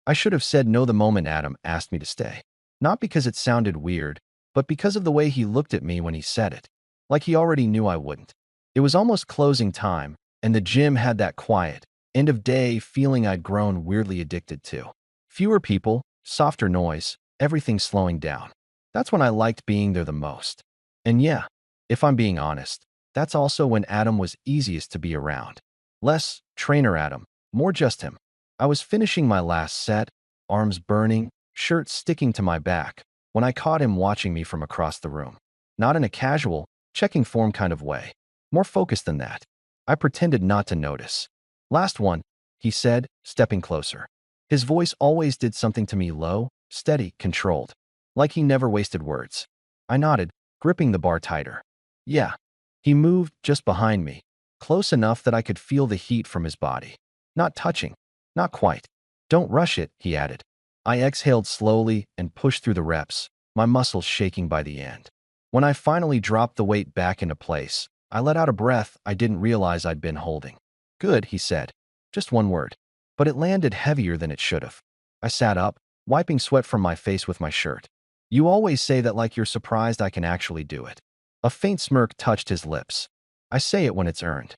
I should have said no the moment Adam asked me to stay. Not because it sounded weird, but because of the way he looked at me when he said it. Like he already knew I wouldn't. It was almost closing time, and the gym had that quiet, end-of-day feeling I'd grown weirdly addicted to. Fewer people, softer noise, everything slowing down. That's when I liked being there the most. And yeah, if I'm being honest, that's also when Adam was easiest to be around. Less trainer Adam, more just him. I was finishing my last set, arms burning, shirt sticking to my back, when I caught him watching me from across the room. Not in a casual, checking form kind of way. More focused than that. I pretended not to notice. Last one, he said, stepping closer. His voice always did something to me low, steady, controlled. Like he never wasted words. I nodded, gripping the bar tighter. Yeah. He moved just behind me, close enough that I could feel the heat from his body. Not touching. Not quite. Don't rush it, he added. I exhaled slowly and pushed through the reps, my muscles shaking by the end. When I finally dropped the weight back into place, I let out a breath I didn't realize I'd been holding. Good, he said. Just one word. But it landed heavier than it should have. I sat up, wiping sweat from my face with my shirt. You always say that like you're surprised I can actually do it. A faint smirk touched his lips. I say it when it's earned.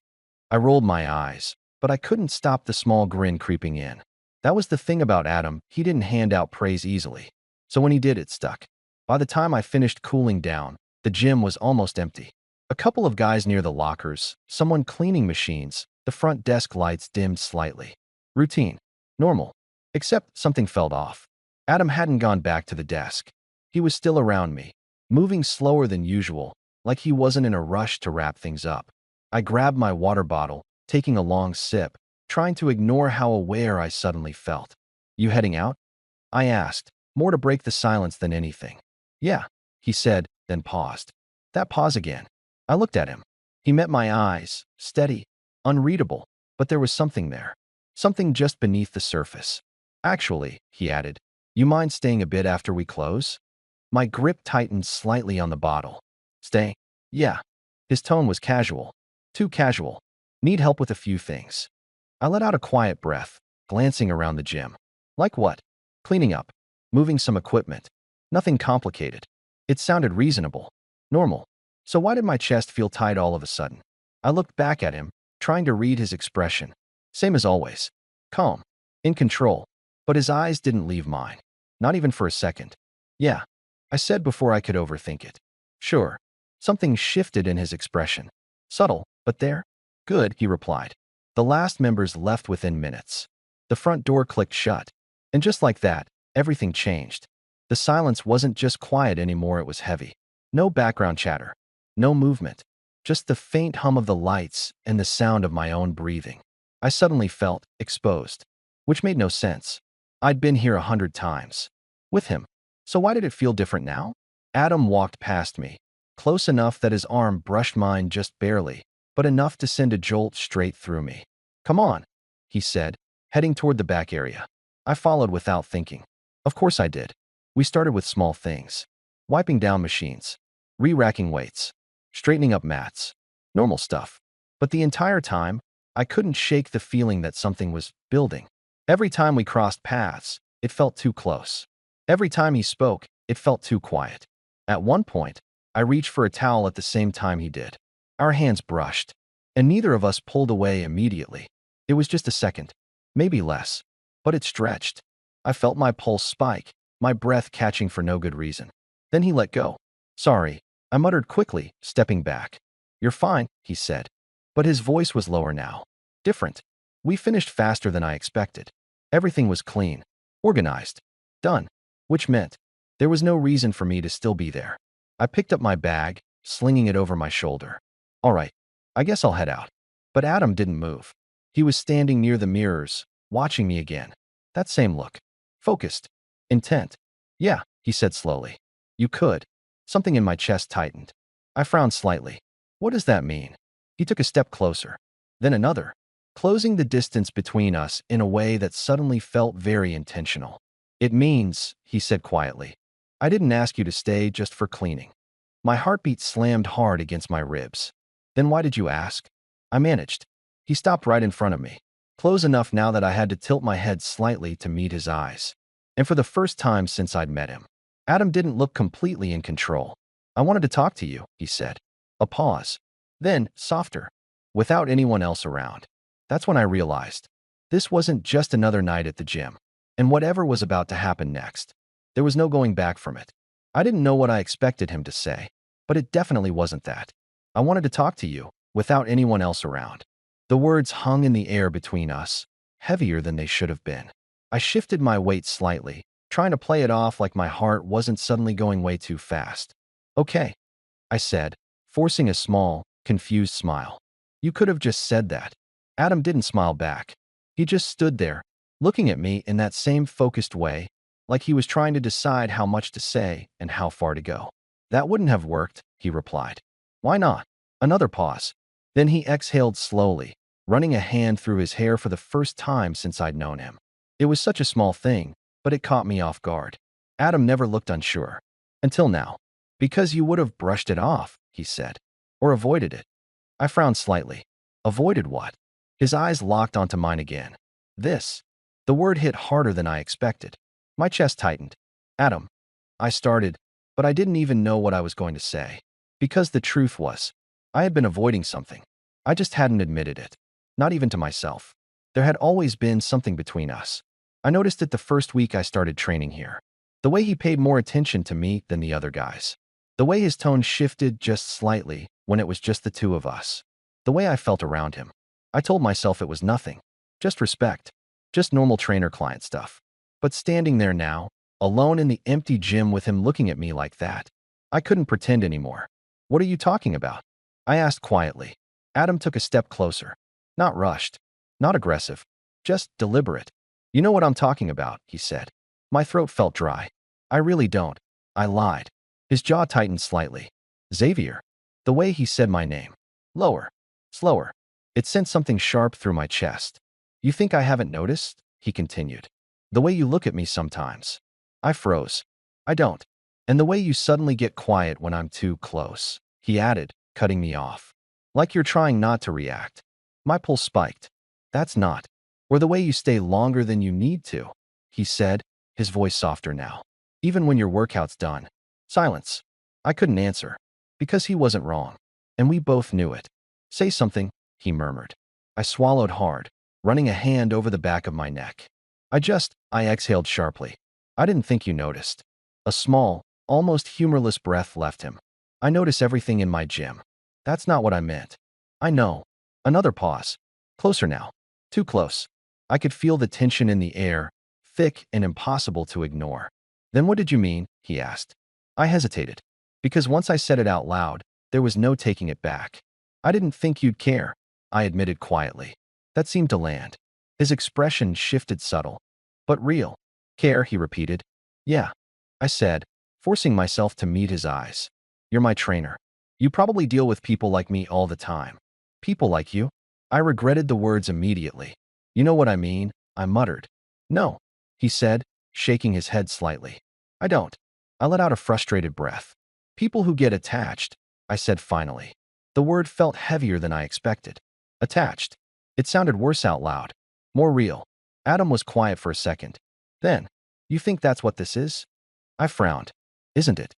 I rolled my eyes, but I couldn't stop the small grin creeping in. That was the thing about Adam, he didn't hand out praise easily. So when he did, it stuck. By the time I finished cooling down, the gym was almost empty. A couple of guys near the lockers, someone cleaning machines, the front desk lights dimmed slightly. Routine. Normal. Except something felt off. Adam hadn't gone back to the desk. He was still around me, moving slower than usual, like he wasn't in a rush to wrap things up. I grabbed my water bottle, taking a long sip, trying to ignore how aware I suddenly felt. You heading out? I asked, more to break the silence than anything. Yeah, he said, then paused. That pause again. I looked at him. He met my eyes, steady, unreadable, but there was something there. Something just beneath the surface. Actually, he added, you mind staying a bit after we close? My grip tightened slightly on the bottle. Stay? Yeah. His tone was casual. Too casual. Need help with a few things. I let out a quiet breath, glancing around the gym. Like what? Cleaning up. Moving some equipment. Nothing complicated. It sounded reasonable. Normal. So why did my chest feel tight all of a sudden? I looked back at him, trying to read his expression. Same as always. Calm. In control. But his eyes didn't leave mine. Not even for a second. Yeah. I said before I could overthink it. Sure. Something shifted in his expression. Subtle, but there. Good, he replied. The last members left within minutes. The front door clicked shut. And just like that, everything changed. The silence wasn't just quiet anymore, it was heavy. No background chatter. No movement. Just the faint hum of the lights and the sound of my own breathing. I suddenly felt exposed. Which made no sense. I'd been here 100 times. With him. So why did it feel different now? Adam walked past me. Close enough that his arm brushed mine just barely, but enough to send a jolt straight through me. Come on, he said, heading toward the back area. I followed without thinking. Of course I did. We started with small things. Wiping down machines. Re-racking weights. Straightening up mats. Normal stuff. But the entire time, I couldn't shake the feeling that something was building. Every time we crossed paths, it felt too close. Every time he spoke, it felt too quiet. At one point, I reached for a towel at the same time he did. Our hands brushed, and neither of us pulled away immediately. It was just a second, maybe less, but it stretched. I felt my pulse spike, my breath catching for no good reason. Then he let go. Sorry, I muttered quickly, stepping back. You're fine, he said. But his voice was lower now. Different. We finished faster than I expected. Everything was clean, organized, done, which meant there was no reason for me to still be there. I picked up my bag, slinging it over my shoulder. All right, I guess I'll head out. But Adam didn't move. He was standing near the mirrors, watching me again. That same look. Focused. Intent. Yeah, he said slowly. You could. Something in my chest tightened. I frowned slightly. What does that mean? He took a step closer. Then another. Closing the distance between us in a way that suddenly felt very intentional. It means, he said quietly, I didn't ask you to stay just for cleaning. My heartbeat slammed hard against my ribs. Then why did you ask? I managed. He stopped right in front of me. close enough now that I had to tilt my head slightly to meet his eyes. And for the first time since I'd met him, Adam didn't look completely in control. "I wanted to talk to you," he said. A pause. Then, softer, without anyone else around. That's when I realized this wasn't just another night at the gym. And whatever was about to happen next, there was no going back from it. I didn't know what I expected him to say, but it definitely wasn't that. "I wanted to talk to you," without anyone else around. The words hung in the air between us, heavier than they should have been. I shifted my weight slightly, trying to play it off like my heart wasn't suddenly going way too fast. "Okay," I said, forcing a small, confused smile. "You could have just said that." Adam didn't smile back. He just stood there, looking at me in that same focused way, like he was trying to decide how much to say and how far to go. "That wouldn't have worked," he replied. "Why not?" Another pause. Then he exhaled slowly, running a hand through his hair for the first time since I'd known him. It was such a small thing, but it caught me off guard. Adam never looked unsure. Until now. "Because you would have brushed it off," he said. "Or avoided it." I frowned slightly. Avoided what? His eyes locked onto mine again. "This." The word hit harder than I expected. My chest tightened. "Adam," I started, but I didn't even know what I was going to say. Because the truth was, I had been avoiding something. I just hadn't admitted it. Not even to myself. There had always been something between us. I noticed it the first week I started training here. The way he paid more attention to me than the other guys. The way his tone shifted just slightly when it was just the two of us. The way I felt around him. I told myself it was nothing. Just respect. Just normal trainer-client stuff. But standing there now, alone in the empty gym with him looking at me like that, I couldn't pretend anymore. "What are you talking about?" I asked quietly. Adam took a step closer. Not rushed. Not aggressive. Just deliberate. "You know what I'm talking about," he said. My throat felt dry. "I really don't." I lied. His jaw tightened slightly. "Xavier." The way he said my name. Lower. Slower. It sent something sharp through my chest. "You think I haven't noticed?" he continued. "The way you look at me sometimes." I froze. "I don't." "And the way you suddenly get quiet when I'm too close," he added, cutting me off. "Like you're trying not to react." My pulse spiked. "That's not." "Or the way you stay longer than you need to," he said, his voice softer now. "Even when your workout's done." Silence. I couldn't answer. Because he wasn't wrong. And we both knew it. "Say something," he murmured. I swallowed hard, running a hand over the back of my neck. I exhaled sharply. "I didn't think you noticed." A small, almost humorless breath left him. "I notice everything in my gym." "That's not what I meant." "I know." Another pause. Closer now. Too close. I could feel the tension in the air, thick and impossible to ignore. "Then what did you mean?" he asked. I hesitated. Because once I said it out loud, there was no taking it back. "I didn't think you'd care," I admitted quietly. That seemed to land. His expression shifted subtle. "But real." "Care," he repeated. "Yeah," I said, forcing myself to meet his eyes. "You're my trainer. You probably deal with people like me all the time." "People like you?" I regretted the words immediately. "You know what I mean," I muttered. "No," he said, shaking his head slightly. "I don't." I let out a frustrated breath. "People who get attached," I said finally. The word felt heavier than I expected. Attached. It sounded worse out loud. More real. Adam was quiet for a second. Then, "You think that's what this is?" I frowned. "Isn't it?"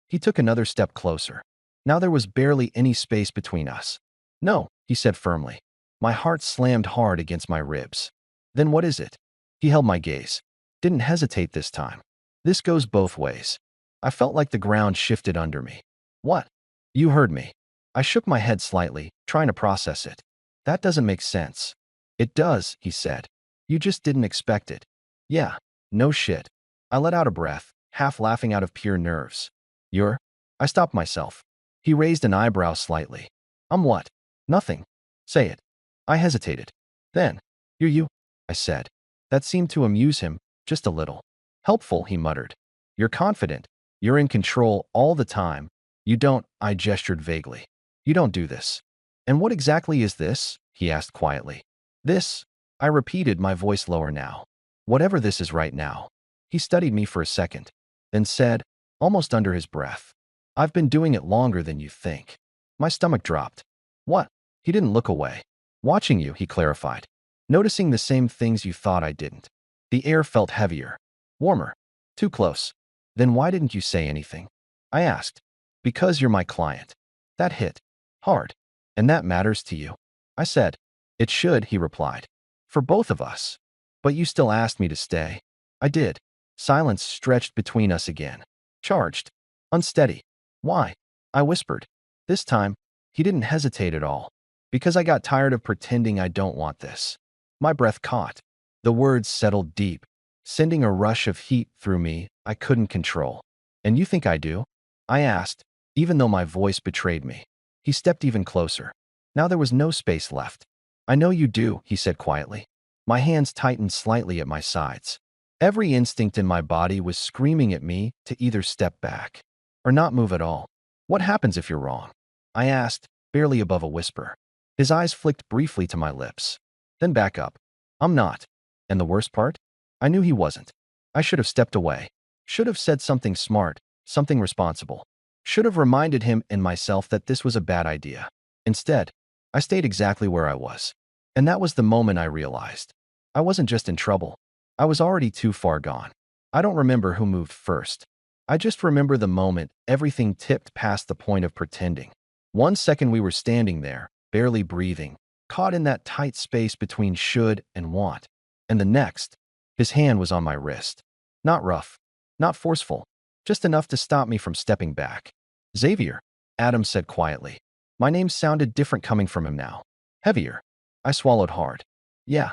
He took another step closer. Now there was barely any space between us. "No," he said firmly. My heart slammed hard against my ribs. "Then what is it?" He held my gaze. Didn't hesitate this time. "This goes both ways." I felt like the ground shifted under me. "What?" "You heard me." I shook my head slightly, trying to process it. "That doesn't make sense." "It does," he said. "You just didn't expect it." "Yeah, no shit." I let out a breath, half laughing out of pure nerves. "You're—" I stopped myself. He raised an eyebrow slightly. "I'm what?" "Nothing." "Say it." I hesitated. "Then, you're you," I said. That seemed to amuse him, just a little. "Helpful," he muttered. "You're confident. You're in control all the time. You don't," I gestured vaguely. "You don't do this." "And what exactly is this?" he asked quietly. "This," I repeated, my voice lower now. "Whatever this is right now." He studied me for a second, then said, almost under his breath, "I've been doing it longer than you think." My stomach dropped. "What?" He didn't look away. "Watching you," he clarified. noticing the same things you thought I didn't. The air felt heavier, warmer, too close. Then why didn't you say anything? I asked. Because you're my client. That hit hard. And that matters to you. I said. It should, he replied. For both of us. But you still asked me to stay. I did. Silence stretched between us again. Charged. Unsteady. Why? I whispered. This time, he didn't hesitate at all. Because I got tired of pretending I don't want this. My breath caught. The words settled deep, sending a rush of heat through me I couldn't control. And you think I do? I asked, even though my voice betrayed me. He stepped even closer. Now there was no space left. I know you do, he said quietly. My hands tightened slightly at my sides. Every instinct in my body was screaming at me to either step back or not move at all. What happens if you're wrong? I asked, barely above a whisper. His eyes flicked briefly to my lips. Then back up. I'm not. And the worst part? I knew he wasn't. I should have stepped away. Should have said something smart, something responsible. Should have reminded him and myself that this was a bad idea. Instead, I stayed exactly where I was. And that was the moment I realized. I wasn't just in trouble. I was already too far gone. I don't remember who moved first. I just remember the moment everything tipped past the point of pretending. 1 second we were standing there, barely breathing, caught in that tight space between should and want. And the next, his hand was on my wrist. Not rough, not forceful, just enough to stop me from stepping back. Xavier, Adam said quietly. My name sounded different coming from him now. Heavier. I swallowed hard. Yeah.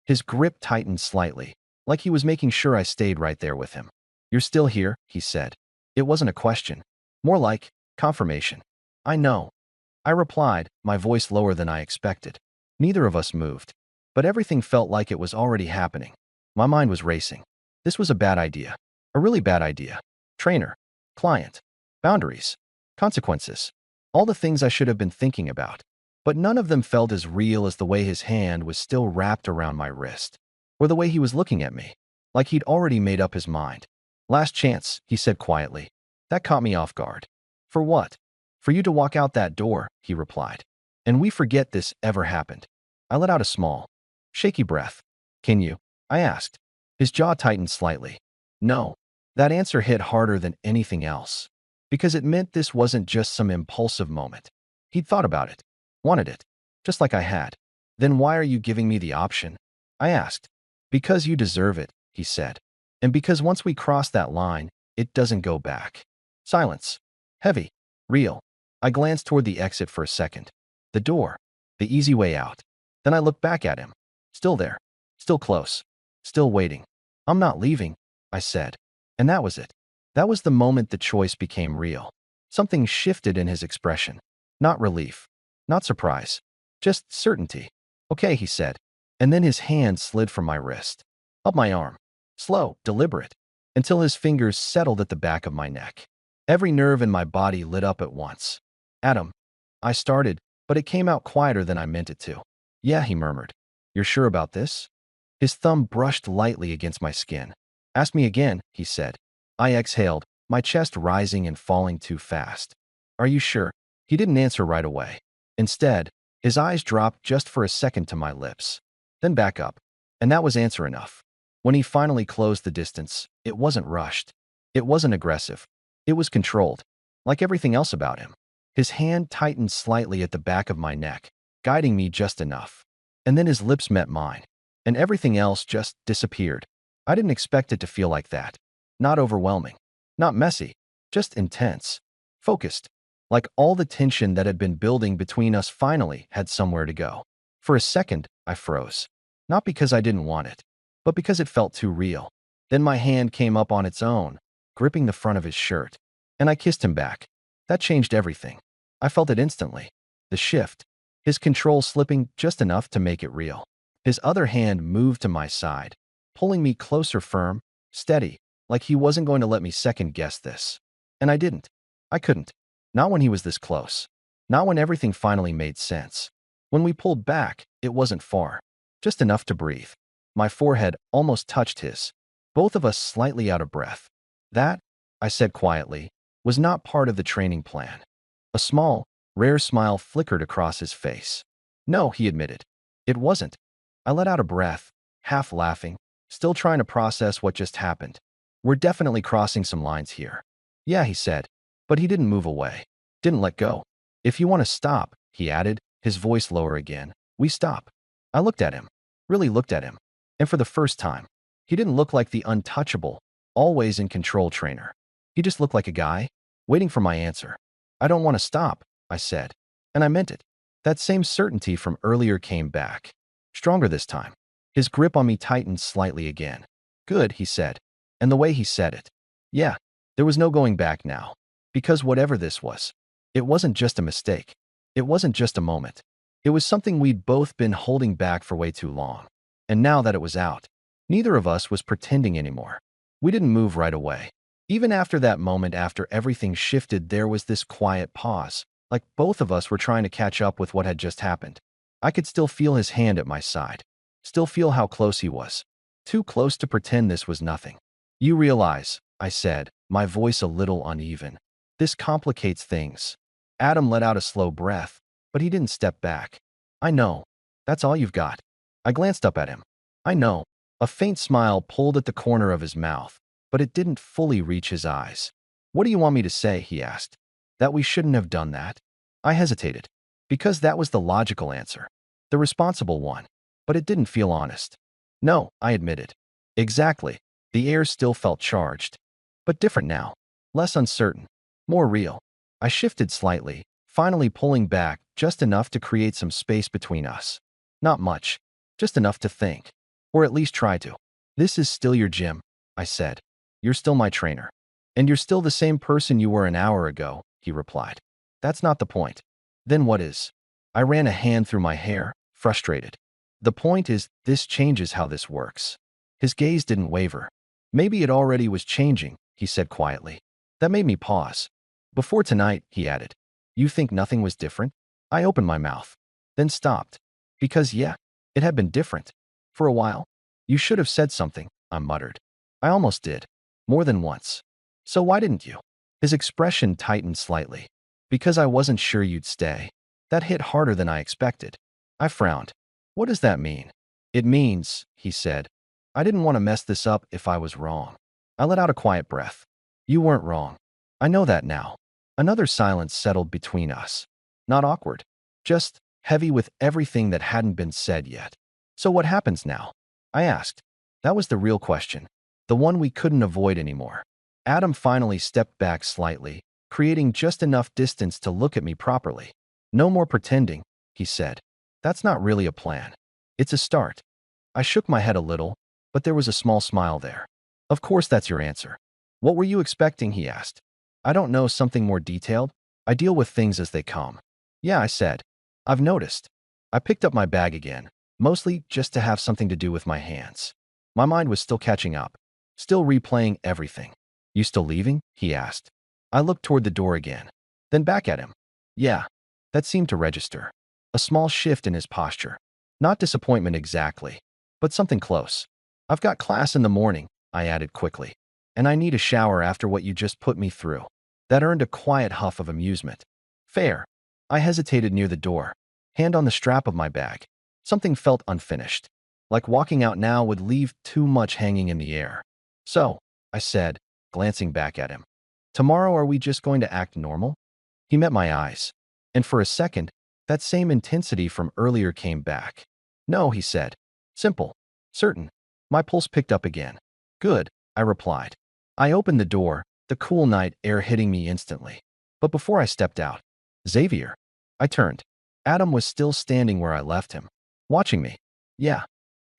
His grip tightened slightly, like he was making sure I stayed right there with him. You're still here, he said. It wasn't a question. More like confirmation. I know. I replied, my voice lower than I expected. Neither of us moved, but everything felt like it was already happening. My mind was racing. This was a bad idea. A really bad idea. Trainer. Client. Boundaries. Consequences. All the things I should have been thinking about. But none of them felt as real as the way his hand was still wrapped around my wrist. Or the way he was looking at me. Like he'd already made up his mind. Last chance, he said quietly. That caught me off guard. For what? For you to walk out that door, he replied. And we forget this ever happened. I let out a small, shaky breath. Can you? I asked. His jaw tightened slightly. No. That answer hit harder than anything else. Because it meant this wasn't just some impulsive moment. He'd thought about it. Wanted it. Just like I had. Then why are you giving me the option? I asked. Because you deserve it, he said. And because once we cross that line, it doesn't go back. Silence. Heavy. Real. I glanced toward the exit for a second. The door. The easy way out. Then I looked back at him. Still there. Still close. Still waiting. I'm not leaving, I said. And that was it. That was the moment the choice became real. Something shifted in his expression. Not relief. Not surprise. Just certainty. Okay, he said. And then his hand slid from my wrist. Up my arm. Slow, deliberate. Until his fingers settled at the back of my neck. Every nerve in my body lit up at once. Adam. I started, but it came out quieter than I meant it to. Yeah, he murmured. You're sure about this? His thumb brushed lightly against my skin. Ask me again, he said. I exhaled, my chest rising and falling too fast. Are you sure? He didn't answer right away. Instead, his eyes dropped just for a second to my lips. Then back up. And that was answer enough. When he finally closed the distance, it wasn't rushed. It wasn't aggressive. It was controlled. Like everything else about him. His hand tightened slightly at the back of my neck, guiding me just enough. And then his lips met mine. And everything else just disappeared. I didn't expect it to feel like that. Not overwhelming. Not messy. Just intense. Focused. Like all the tension that had been building between us finally had somewhere to go. For a second, I froze. Not because I didn't want it, but because it felt too real. Then my hand came up on its own, gripping the front of his shirt. And I kissed him back. That changed everything. I felt it instantly. The shift. His control slipping just enough to make it real. His other hand moved to my side, pulling me closer, firm, steady, like he wasn't going to let me second-guess this. And I didn't. I couldn't. Not when he was this close. Not when everything finally made sense. When we pulled back, it wasn't far. Just enough to breathe. My forehead almost touched his. Both of us slightly out of breath. That, I said quietly, was not part of the training plan. A small, rare smile flickered across his face. No, he admitted. It wasn't. I let out a breath, half laughing, still trying to process what just happened. We're definitely crossing some lines here. Yeah, he said, but he didn't move away. Didn't let go. If you want to stop, he added, his voice lower again, we stop. I looked at him, really looked at him. And for the first time, he didn't look like the untouchable, always in control trainer. He just looked like a guy, waiting for my answer. I don't want to stop, I said. And I meant it. That same certainty from earlier came back. Stronger this time. His grip on me tightened slightly again. Good, he said. And the way he said it. Yeah, there was no going back now. Because whatever this was, it wasn't just a mistake. It wasn't just a moment. It was something we'd both been holding back for way too long. And now that it was out, neither of us was pretending anymore. We didn't move right away. Even after that moment, after everything shifted, there was this quiet pause, like both of us were trying to catch up with what had just happened. I could still feel his hand at my side, still feel how close he was. Too close to pretend this was nothing. You realize, I said, my voice a little uneven. This complicates things. Adam let out a slow breath, but he didn't step back. I know. That's all you've got. I glanced up at him. I know. A faint smile pulled at the corner of his mouth, but it didn't fully reach his eyes. What do you want me to say? He asked. That we shouldn't have done that? I hesitated. Because that was the logical answer. The responsible one. But it didn't feel honest. No, I admitted. Exactly. The air still felt charged. But different now. Less uncertain. More real. I shifted slightly, finally pulling back just enough to create some space between us. Not much. Just enough to think. Or at least try to. This is still your gym, I said. You're still my trainer. And you're still the same person you were an hour ago, he replied. That's not the point. Then what is? I ran a hand through my hair, frustrated. The point is, this changes how this works. His gaze didn't waver. Maybe it already was changing, he said quietly. That made me pause. Before tonight, he added. You think nothing was different? I opened my mouth, then stopped. Because yeah, it had been different. For a while. You should have said something, I muttered. I almost did. More than once. So why didn't you? His expression tightened slightly. Because I wasn't sure you'd stay. That hit harder than I expected. I frowned. What does that mean? It means, he said, I didn't want to mess this up if I was wrong. I let out a quiet breath. You weren't wrong. I know that now. Another silence settled between us. Not awkward. Just heavy with everything that hadn't been said yet. So what happens now? I asked. That was the real question. The one we couldn't avoid anymore. Adam finally stepped back slightly, creating just enough distance to look at me properly. No more pretending, he said. That's not really a plan. It's a start. I shook my head a little, but there was a small smile there. Of course that's your answer. What were you expecting? He asked. I don't know, something more detailed? I deal with things as they come. Yeah, I said. I've noticed. I picked up my bag again, mostly just to have something to do with my hands. My mind was still catching up, still replaying everything. You still leaving? He asked. I looked toward the door again, then back at him. Yeah, that seemed to register. A small shift in his posture. Not disappointment exactly, but something close. I've got class in the morning, I added quickly. And I need a shower after what you just put me through. That earned a quiet huff of amusement. Fair. I hesitated near the door, hand on the strap of my bag. Something felt unfinished. Like walking out now would leave too much hanging in the air. So, I said, glancing back at him. Tomorrow are we just going to act normal? He met my eyes. And for a second, that same intensity from earlier came back. No, he said. Simple. Certain. My pulse picked up again. Good, I replied. I opened the door, the cool night air hitting me instantly. But before I stepped out, Xavier. I turned. Adam was still standing where I left him, watching me. Yeah.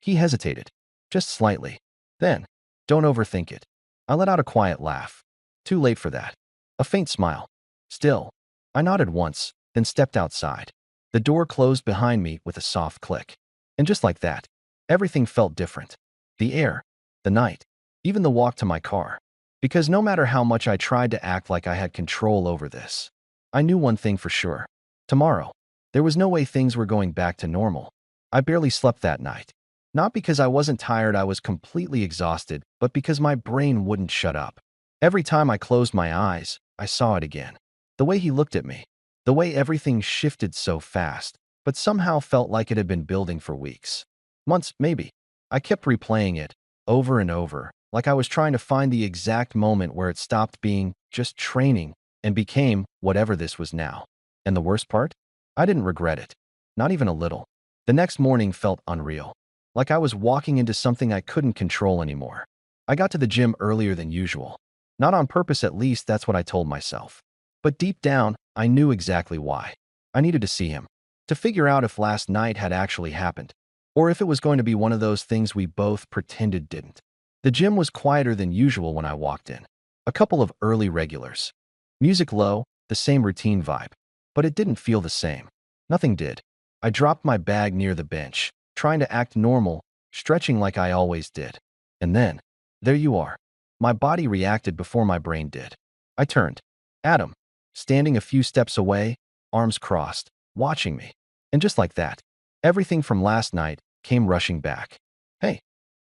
He hesitated. Just slightly. Then, don't overthink it. I let out a quiet laugh. Too late for that. A faint smile. Still. I nodded once, then stepped outside. The door closed behind me with a soft click. And just like that, everything felt different. The air, the night, even the walk to my car. Because no matter how much I tried to act like I had control over this, I knew one thing for sure. Tomorrow, there was no way things were going back to normal. I barely slept that night. Not because I wasn't tired, I was completely exhausted, but because my brain wouldn't shut up. Every time I closed my eyes, I saw it again. The way he looked at me. The way everything shifted so fast, but somehow felt like it had been building for weeks. Months, maybe. I kept replaying it over and over, like I was trying to find the exact moment where it stopped being just training and became whatever this was now. And the worst part? I didn't regret it. Not even a little. The next morning felt unreal. Like I was walking into something I couldn't control anymore. I got to the gym earlier than usual. Not on purpose, at least that's what I told myself. But deep down, I knew exactly why. I needed to see him. To figure out if last night had actually happened. Or if it was going to be one of those things we both pretended didn't. The gym was quieter than usual when I walked in. A couple of early regulars. Music low, the same routine vibe. But it didn't feel the same. Nothing did. I dropped my bag near the bench, trying to act normal, stretching like I always did. And then, there you are. My body reacted before my brain did. I turned. Adam, standing a few steps away, arms crossed, watching me. And just like that, everything from last night came rushing back. Hey,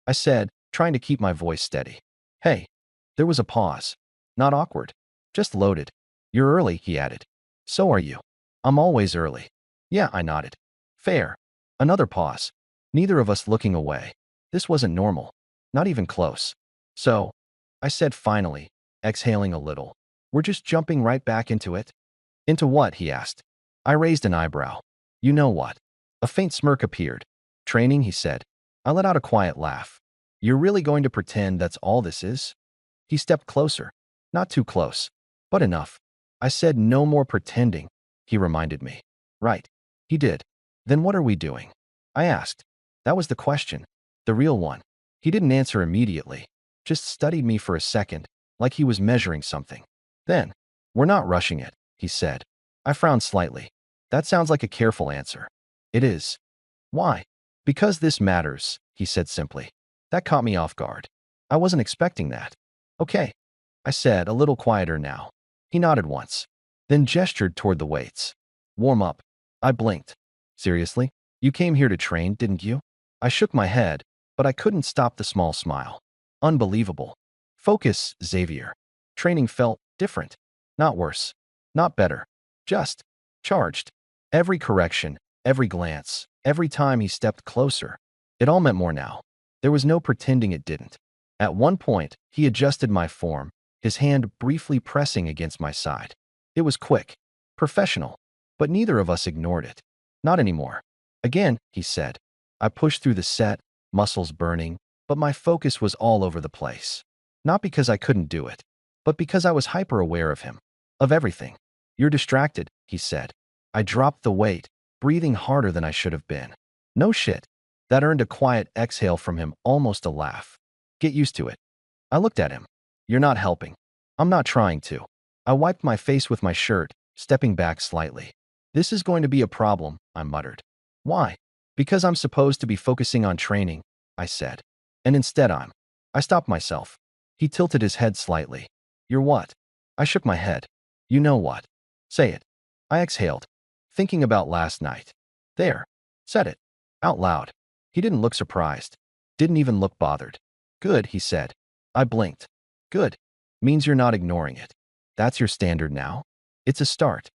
I said, trying to keep my voice steady. Hey. There was a pause. Not awkward. Just loaded. You're early, he added. So are you. I'm always early. Yeah, I nodded. Fair. Another pause. Neither of us looking away. This wasn't normal. Not even close. So, I said finally, exhaling a little. We're just jumping right back into it? Into what? He asked. I raised an eyebrow. You know what? A faint smirk appeared. Training, he said. I let out a quiet laugh. You're really going to pretend that's all this is? He stepped closer. Not too close, but enough. I said no more pretending, he reminded me. Right. He did. Then what are we doing? I asked. That was the question. The real one. He didn't answer immediately. Just studied me for a second, like he was measuring something. Then, we're not rushing it, he said. I frowned slightly. That sounds like a careful answer. It is. Why? Because this matters, he said simply. That caught me off guard. I wasn't expecting that. Okay, I said, a little quieter now. He nodded once, then gestured toward the weights. Warm up. I blinked. Seriously? You came here to train, didn't you? I shook my head, but I couldn't stop the small smile. Unbelievable. Focus, Xavier. Training felt different. Not worse. Not better. Just charged. Every correction, every glance, every time he stepped closer. It all meant more now. There was no pretending it didn't. At one point, he adjusted my form, his hand briefly pressing against my side. It was quick, professional, but neither of us ignored it. Not anymore. Again, he said. I pushed through the set, muscles burning, but my focus was all over the place. Not because I couldn't do it, but because I was hyper-aware of him, of everything. You're distracted, he said. I dropped the weight, breathing harder than I should have been. No shit. That earned a quiet exhale from him, almost a laugh. Get used to it. I looked at him. You're not helping. I'm not trying to. I wiped my face with my shirt, stepping back slightly. This is going to be a problem, I muttered. Why? Because I'm supposed to be focusing on training, I said. And instead I stopped myself. He tilted his head slightly. You're what? I shook my head. You know what? Say it. I exhaled, thinking about last night. There. Said it. Out loud. He didn't look surprised. Didn't even look bothered. Good, he said. I blinked. Good. Means you're not ignoring it. That's your standard now? It's a start.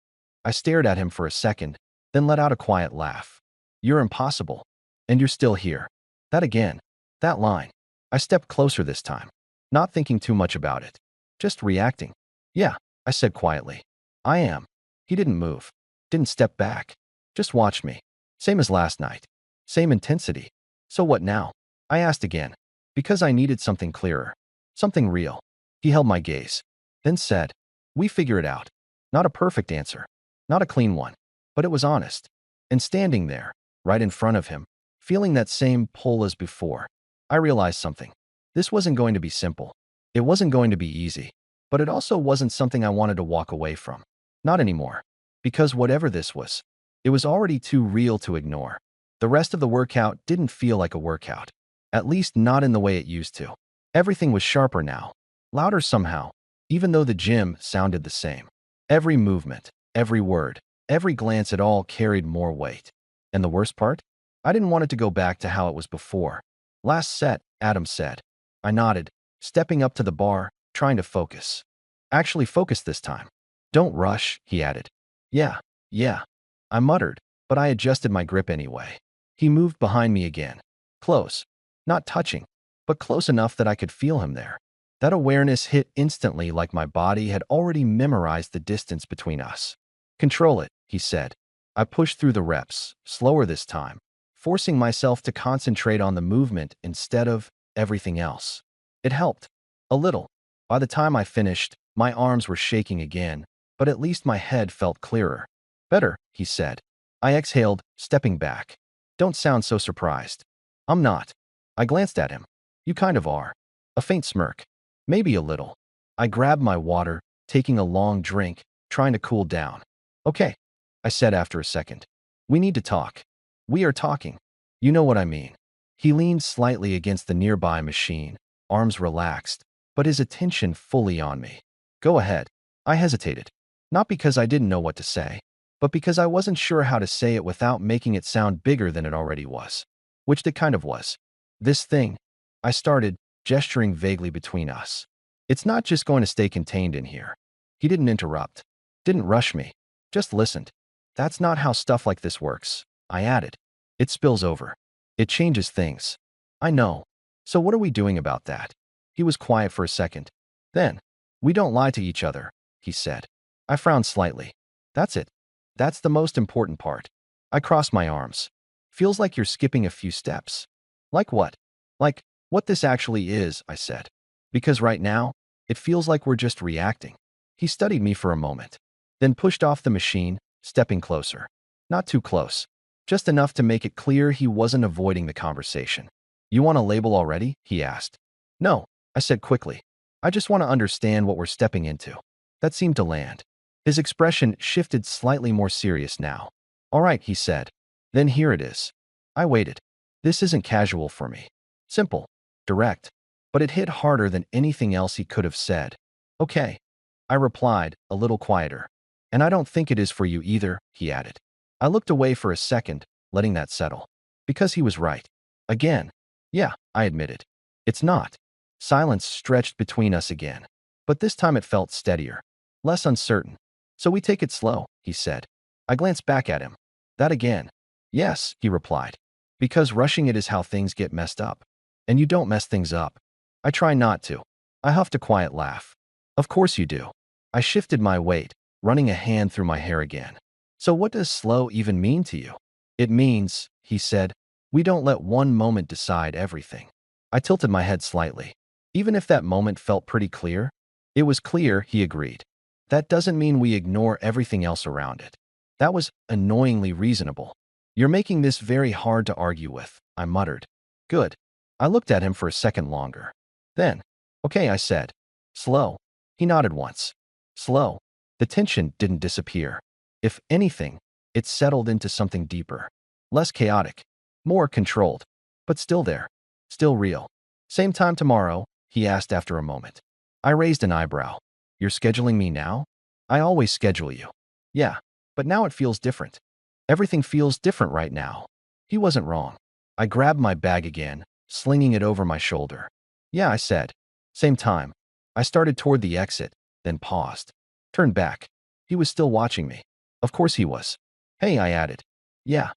I stared at him for a second, then let out a quiet laugh. You're impossible. And you're still here. That again. That line. I stepped closer this time, not thinking too much about it. Just reacting. Yeah, I said quietly. I am. He didn't move. Didn't step back. Just watched me. Same as last night. Same intensity. So what now? I asked again. Because I needed something clearer. Something real. He held my gaze. Then said, we figure it out. Not a perfect answer. Not a clean one. But it was honest. And standing there, right in front of him, feeling that same pull as before, I realized something. This wasn't going to be simple. It wasn't going to be easy. But it also wasn't something I wanted to walk away from. Not anymore. Because whatever this was, it was already too real to ignore. The rest of the workout didn't feel like a workout. At least not in the way it used to. Everything was sharper now. Louder somehow, even though the gym sounded the same. Every movement, every word, every glance, it all carried more weight. And the worst part? I didn't want it to go back to how it was before. Last set, Adam said. I nodded, stepping up to the bar, trying to focus. Actually focus this time. Don't rush, he added. Yeah. I muttered, but I adjusted my grip anyway. He moved behind me again. Close. Not touching, but close enough that I could feel him there. That awareness hit instantly, like my body had already memorized the distance between us. Control it, he said. I pushed through the reps, slower this time, forcing myself to concentrate on the movement instead of everything else. It helped. A little. By the time I finished, my arms were shaking again, but at least my head felt clearer. Better, he said. I exhaled, stepping back. Don't sound so surprised. I'm not. I glanced at him. You kind of are. A faint smirk. Maybe a little. I grabbed my water, taking a long drink, trying to cool down. Okay, I said after a second. We need to talk. We are talking. You know what I mean. He leaned slightly against the nearby machine, arms relaxed, but his attention fully on me. Go ahead. I hesitated. Not because I didn't know what to say, but because I wasn't sure how to say it without making it sound bigger than it already was. Which it kind of was. This thing, I started, gesturing vaguely between us. It's not just going to stay contained in here. He didn't interrupt. Didn't rush me. Just listened. That's not how stuff like this works, I added. It spills over. It changes things. I know. So what are we doing about that? He was quiet for a second. Then, we don't lie to each other, he said. I frowned slightly. That's it. That's the most important part. I crossed my arms. Feels like you're skipping a few steps. Like what? Like, what this actually is, I said. Because right now, it feels like we're just reacting. He studied me for a moment, then pushed off the machine, stepping closer. Not too close. Just enough to make it clear he wasn't avoiding the conversation. You want a label already? He asked. No, I said quickly. I just want to understand what we're stepping into. That seemed to land. His expression shifted slightly more serious now. All right, he said. Then here it is. I waited. This isn't casual for me. Simple. Direct. But it hit harder than anything else he could have said. Okay. I replied, a little quieter. And I don't think it is for you either, he added. I looked away for a second, letting that settle. Because he was right. Again. Yeah, I admitted. It's not. Silence stretched between us again. But this time it felt steadier. Less uncertain. So we take it slow, he said. I glanced back at him. That again. Yes, he replied. Because rushing it is how things get messed up. And you don't mess things up. I try not to. I huffed a quiet laugh. Of course you do. I shifted my weight, running a hand through my hair again. So what does slow even mean to you? It means, he said, we don't let one moment decide everything. I tilted my head slightly. Even if that moment felt pretty clear, it was clear, he agreed. That doesn't mean we ignore everything else around it. That was annoyingly reasonable. You're making this very hard to argue with, I muttered. Good. I looked at him for a second longer. Then, okay, I said. Slow. He nodded once. Slow. The tension didn't disappear. If anything, it settled into something deeper. Less chaotic. More controlled. But still there. Still real. Same time tomorrow, he asked after a moment. I raised an eyebrow. You're scheduling me now? I always schedule you. Yeah, but now it feels different. Everything feels different right now. He wasn't wrong. I grabbed my bag again, slinging it over my shoulder. Yeah, I said. Same time. I started toward the exit, then paused. Turned back. He was still watching me. Of course he was. Hey, I added. Yeah.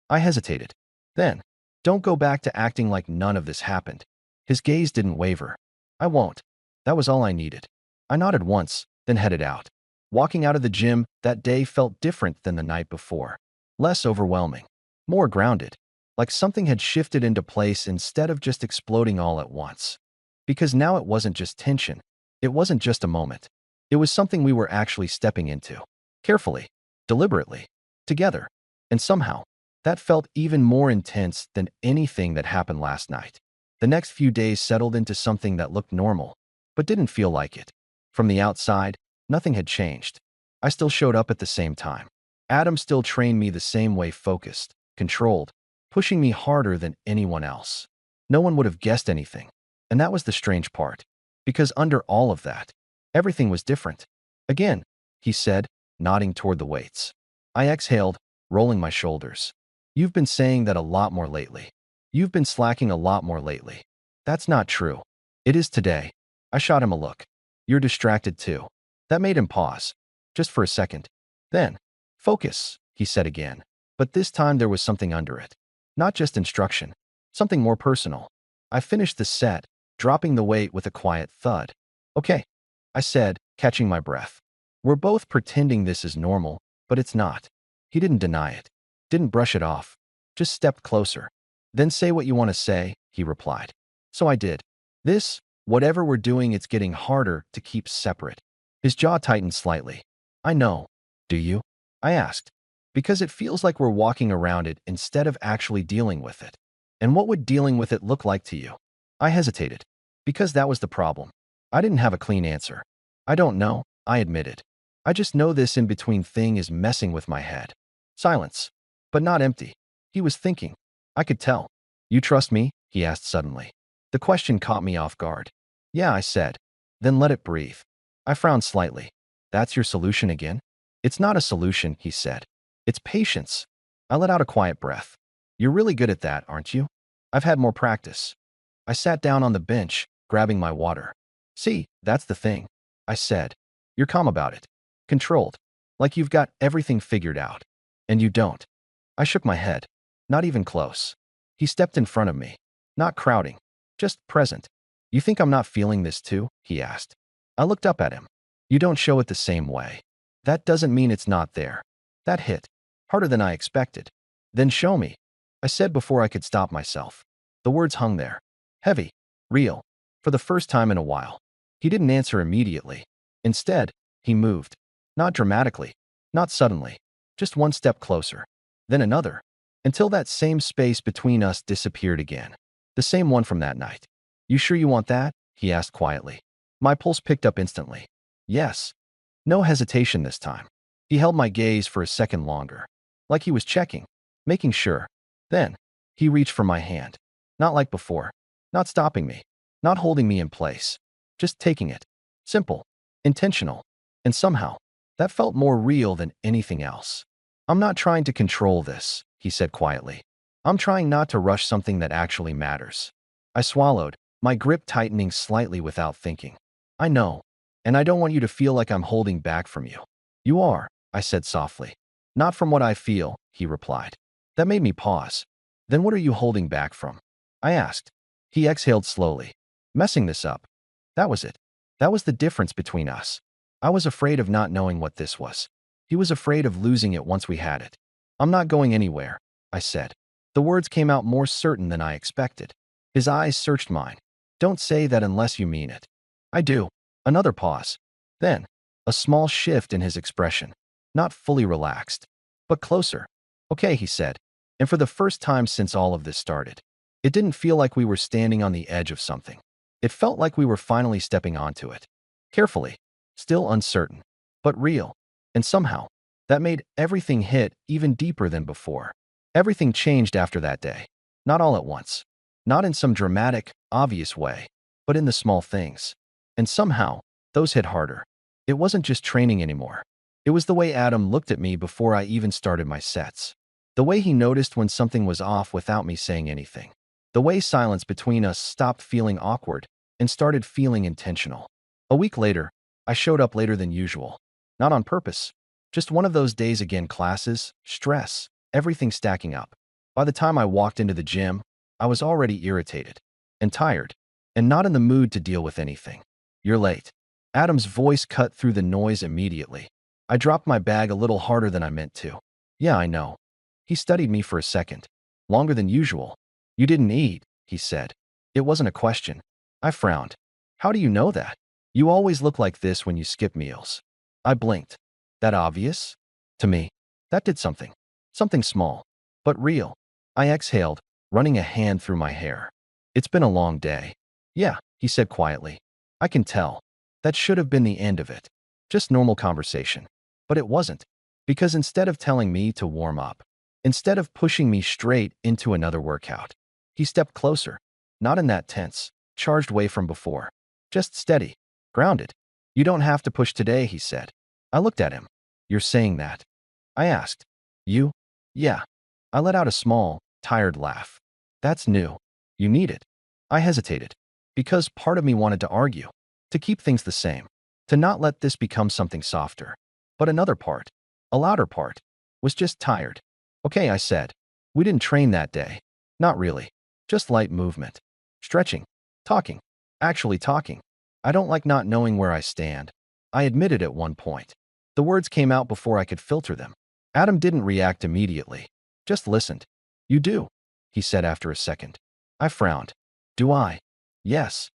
I hesitated. Then, don't go back to acting like none of this happened. His gaze didn't waver. I won't. That was all I needed. I nodded once, then headed out. Walking out of the gym that day felt different than the night before. Less overwhelming. More grounded. Like something had shifted into place instead of just exploding all at once. Because now it wasn't just tension. It wasn't just a moment. It was something we were actually stepping into. Carefully. Deliberately. Together. And somehow, that felt even more intense than anything that happened last night. The next few days settled into something that looked normal, but didn't feel like it. From the outside, nothing had changed. I still showed up at the same time. Adam still trained me the same way, focused, controlled, pushing me harder than anyone else. No one would have guessed anything. And that was the strange part. Because under all of that, everything was different. Again, he said, nodding toward the weights. I exhaled, rolling my shoulders. You've been saying that a lot more lately. You've been slacking a lot more lately. That's not true. It is today. I shot him a look. You're distracted too. That made him pause. Just for a second. Then, focus, he said again. But this time there was something under it. Not just instruction. Something more personal. I finished the set, dropping the weight with a quiet thud. Okay, I said, catching my breath. We're both pretending this is normal, but it's not. He didn't deny it. Didn't brush it off. Just stepped closer. Then say what you want to say, he replied. So I did. Whatever we're doing, it's getting harder to keep separate. His jaw tightened slightly. I know. Do you? I asked. Because it feels like we're walking around it instead of actually dealing with it. And what would dealing with it look like to you? I hesitated. Because that was the problem. I didn't have a clean answer. I don't know, I admitted. I just know this in-between thing is messing with my head. Silence. But not empty. He was thinking. I could tell. You trust me? He asked suddenly. The question caught me off guard. Yeah, I said. Then let it breathe. I frowned slightly. That's your solution again? It's not a solution, he said. It's patience. I let out a quiet breath. You're really good at that, aren't you? I've had more practice. I sat down on the bench, grabbing my water. See, that's the thing. I said. You're calm about it. Controlled. Like you've got everything figured out. And you don't. I shook my head. Not even close. He stepped in front of me. Not crowding. Just present. You think I'm not feeling this too? He asked. I looked up at him. You don't show it the same way. That doesn't mean it's not there. That hit. Harder than I expected. Then show me. I said before I could stop myself. The words hung there. Heavy. Real. For the first time in a while. He didn't answer immediately. Instead, he moved. Not dramatically. Not suddenly. Just one step closer. Then another. Until that same space between us disappeared again. The same one from that night. You sure you want that? He asked quietly. My pulse picked up instantly. Yes. No hesitation this time. He held my gaze for a second longer. Like he was checking. Making sure. Then, he reached for my hand. Not like before. Not stopping me. Not holding me in place. Just taking it. Simple. Intentional. And somehow, that felt more real than anything else. I'm not trying to control this, he said quietly. I'm trying not to rush something that actually matters. I swallowed, my grip tightening slightly without thinking. I know. And I don't want you to feel like I'm holding back from you. You are, I said softly. Not from what I feel, he replied. That made me pause. Then what are you holding back from? I asked. He exhaled slowly. Messing this up. That was it. That was the difference between us. I was afraid of not knowing what this was. He was afraid of losing it once we had it. I'm not going anywhere, I said. The words came out more certain than I expected. His eyes searched mine. Don't say that unless you mean it. I do. Another pause. Then, a small shift in his expression. Not fully relaxed, but closer. Okay, he said. And for the first time since all of this started, it didn't feel like we were standing on the edge of something. It felt like we were finally stepping onto it. Carefully. Still uncertain. But real. And somehow, that made everything hit even deeper than before. Everything changed after that day. Not all at once. Not in some dramatic, obvious way, but in the small things. And somehow, those hit harder. It wasn't just training anymore. It was the way Adam looked at me before I even started my sets. The way he noticed when something was off without me saying anything. The way silence between us stopped feeling awkward and started feeling intentional. A week later, I showed up later than usual. Not on purpose. Just one of those days again, classes, stress, everything stacking up. By the time I walked into the gym, I was already irritated and tired and not in the mood to deal with anything. You're late. Adam's voice cut through the noise immediately. I dropped my bag a little harder than I meant to. Yeah, I know. He studied me for a second. Longer than usual. You didn't eat, he said. It wasn't a question. I frowned. How do you know that? You always look like this when you skip meals. I blinked. That obvious? To me, that did something. Something small, but real. I exhaled, running a hand through my hair. It's been a long day. Yeah, he said quietly. I can tell. That should have been the end of it. Just normal conversation. But it wasn't. Because instead of telling me to warm up, instead of pushing me straight into another workout, he stepped closer. Not in that tense, charged way from before. Just steady. Grounded. You don't have to push today, he said. I looked at him. You're saying that? I asked. You? Yeah. I let out a small, tired laugh. That's new. You need it. I hesitated. Because part of me wanted to argue. To keep things the same. To not let this become something softer. But another part, a louder part, was just tired. Okay, I said. We didn't train that day. Not really. Just light movement. Stretching. Talking. Actually talking. I don't like not knowing where I stand. I admitted at one point. The words came out before I could filter them. Adam didn't react immediately. Just listened. You do, he said after a second. I frowned. Do I? Yes.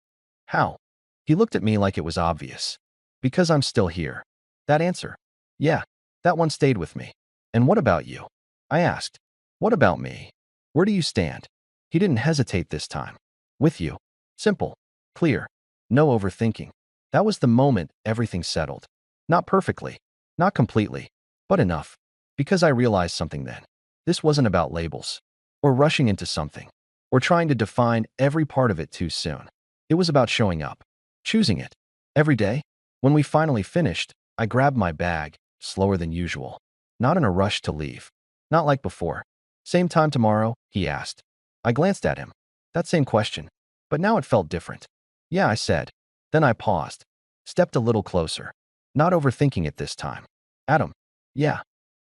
How? He looked at me like it was obvious. Because I'm still here. That answer. Yeah, that one stayed with me. And what about you? I asked. What about me? Where do you stand? He didn't hesitate this time. With you. Simple. Clear. No overthinking. That was the moment everything settled. Not perfectly. Not completely. But enough. Because I realized something then. This wasn't about labels. Or rushing into something. Or trying to define every part of it too soon. It was about showing up. Choosing it. Every day. When we finally finished, I grabbed my bag, slower than usual. Not in a rush to leave. Not like before. Same time tomorrow? He asked. I glanced at him. That same question. But now it felt different. Yeah, I said. Then I paused. Stepped a little closer. Not overthinking it this time. Adam. Yeah.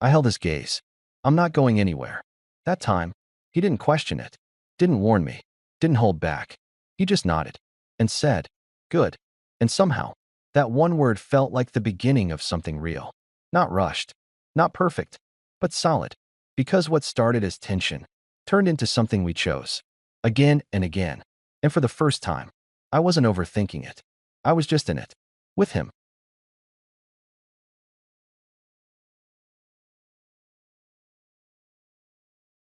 I held his gaze. I'm not going anywhere. That time, he didn't question it. Didn't warn me. Didn't hold back. He just nodded. And said, good. And somehow, that one word felt like the beginning of something real. Not rushed. Not perfect. But solid. Because what started as tension turned into something we chose. Again and again. And for the first time, I wasn't overthinking it. I was just in it. With him.